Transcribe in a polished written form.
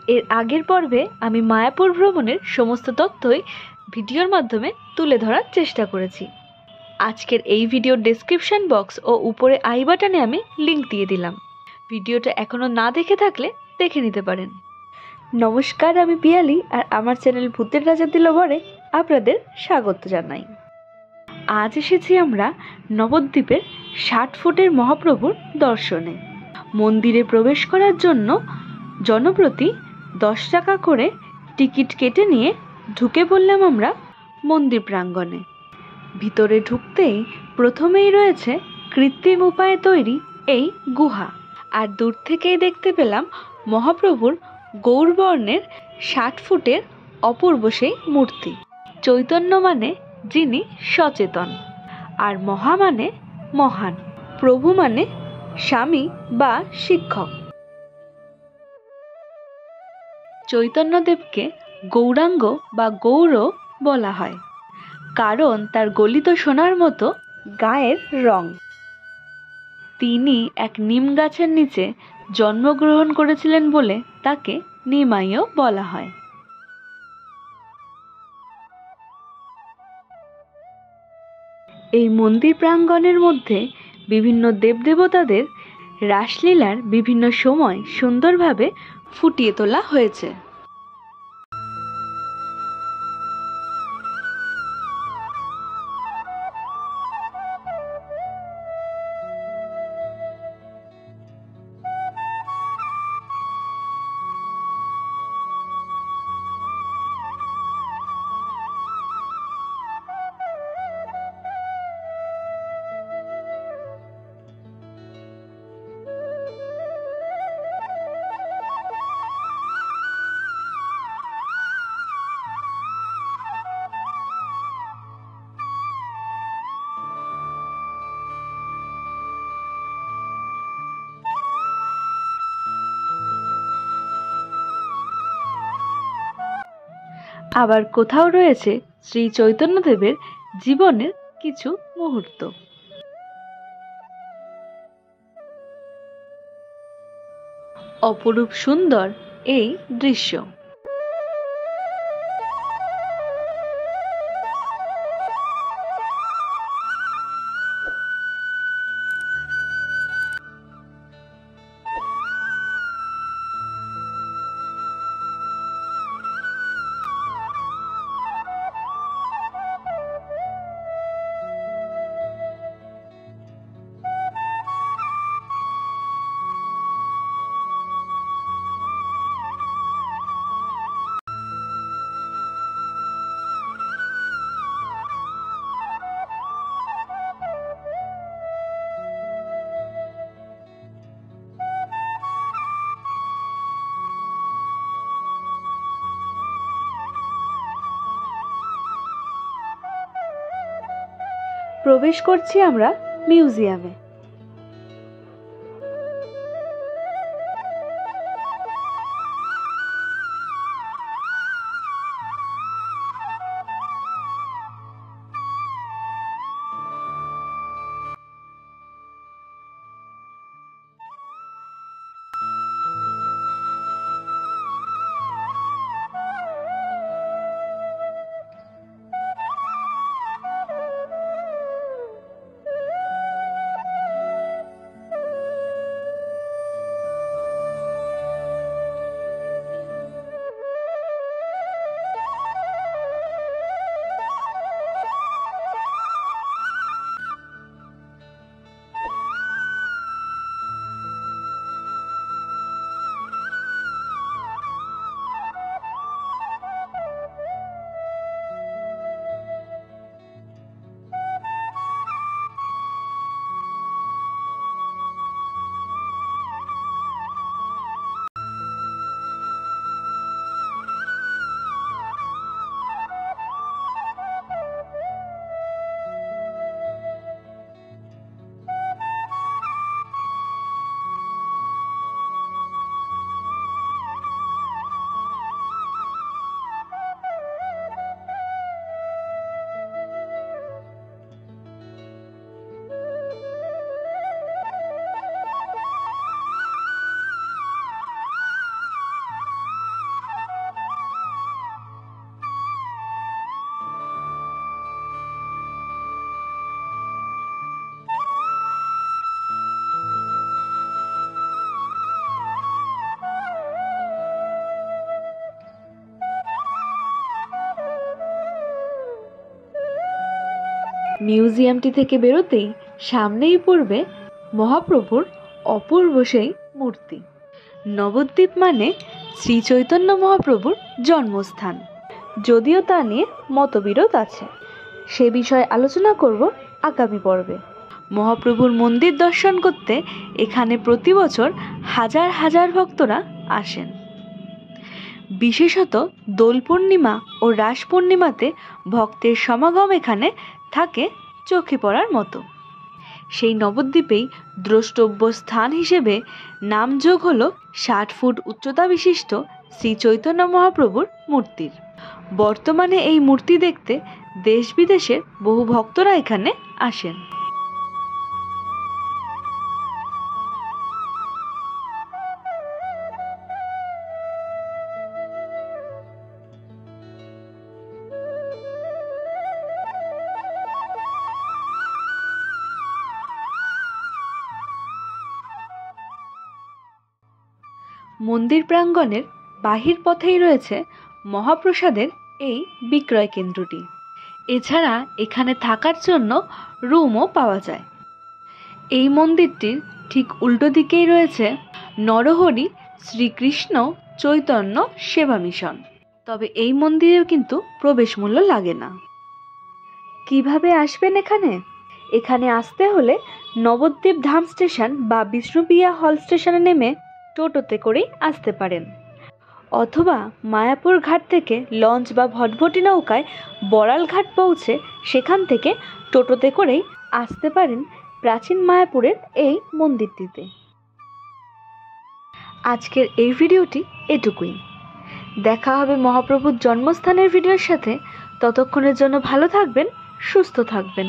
এর আগের পর্বে আমি মায়াপুর ভ্রমণের সমস্ত তথ্যই ভিডিওর মাধ্যমে তুলে ধরার চেষ্টা করেছি। আজকের এই ভিডিওর ডেসক্রিপশন বক্স ও উপরে আই বাটনে আমি লিংক দিয়ে দিলাম। ভিডিওটা এখনও না দেখে থাকলে দেখে নিতে পারেন। নমস্কার, আমি পিয়ালি আর আমার চ্যানেল ভূতের রাজা দিলবরে আপনাদের স্বাগত জানাই। আজ এসেছি আমরা নবদ্বীপের 60 ফুটের মহাপ্রভুর দর্শনে। মন্দিরে প্রবেশ করার জন্য জনপ্রতি 10 টাকা করে টিকিট কেটে নিয়ে ঢুকে পড়লাম আমরা মন্দির প্রাঙ্গণে। ভিতরে ঢুকতেই প্রথমেই রয়েছে কৃত্রিম উপায়ে তৈরি এই গুহা, আর দূর থেকেই দেখতে পেলাম মহাপ্রভুর গৌরবর্ণের 60 ফুটের অপূর্ব সেই মূর্তি। চৈতন্য মানে যিনি সচেতন, আর মহা মানে মহান, প্রভু মানে স্বামী বা শিক্ষক। চৈতন্যদেবকে গৌরাঙ্গ বা গৌর বলা হয়, কারণ তার গলিত সোনার মতো গায়ের রং। তিনি এক নিম গাছের নিচে জন্মগ্রহণ করেছিলেন বলে তাকে নিমাইও বলা হয়। এই মন্দির প্রাঙ্গণের মধ্যে বিভিন্ন দেবদেবতাদের রাসলীলার বিভিন্ন সময় সুন্দরভাবে ফুটিয়ে তোলা হয়েছে। আবার কোথাও রয়েছে শ্রী চৈতন্যদেবের জীবনের কিছু মুহূর্ত। অপরূপ সুন্দর এই দৃশ্য। প্রবেশ করছি আমরা মিউজিয়ামে। মিউজিয়ামটি থেকে বেরোতেই সামনেই পড়বে মহাপ্রভুর অপূর্ব সেই মূর্তি। নবদ্বীপ মানে শ্রী চৈতন্য মহাপ্রভুর জন্মস্থান, যদিও তা নিয়ে মতবিরোধ আছে। সে বিষয়ে আলোচনা করব আগামী পর্বে। মহাপ্রভুর মন্দির দর্শন করতে এখানে প্রতি বছর হাজার হাজার ভক্তরা আসেন। বিশেষত দোল পূর্ণিমা ও রাস পূর্ণিমাতে ভক্তের সমাগম এখানে থাকে চোখে পড়ার মতো। সেই নবদ্বীপেই দ্রষ্টব্য স্থান হিসেবে নামযোগ হলো 60 ফুট উচ্চতা বিশিষ্ট শ্রী চৈতন্য মহাপ্রভুর মূর্তির। বর্তমানে এই মূর্তি দেখতে দেশ বিদেশের বহু ভক্তরা এখানে আসেন। মন্দির প্রাঙ্গণের বাহির পথেই রয়েছে মহাপ্রসাদের এই বিক্রয় কেন্দ্রটি। এছাড়া এখানে থাকার জন্য রুমও পাওয়া যায়। এই মন্দিরটির ঠিক উল্টো দিকেই রয়েছে নরহরি শ্রীকৃষ্ণ চৈতন্য সেবা মিশন। তবে এই মন্দিরেও কিন্তু প্রবেশ মূল্য লাগে না। কিভাবে আসবেন এখানে? এখানে আসতে হলে নবদ্বীপ ধাম স্টেশন বা বিষ্ণুপ্রিয়া হল স্টেশনে নেমে টোটোতে করেই আসতে পারেন, অথবা মায়াপুর ঘাট থেকে লঞ্চ বা ভটভটি নৌকায় বড়াল ঘাট পৌঁছে সেখান থেকে টোটোতে করেই আসতে পারেন প্রাচীন মায়াপুরের এই মন্দিরটিতে। আজকের এই ভিডিওটি এটুকুই। দেখা হবে মহাপ্রভুর জন্মস্থানের ভিডিওর সাথে। ততক্ষণের জন্য ভালো থাকবেন, সুস্থ থাকবেন।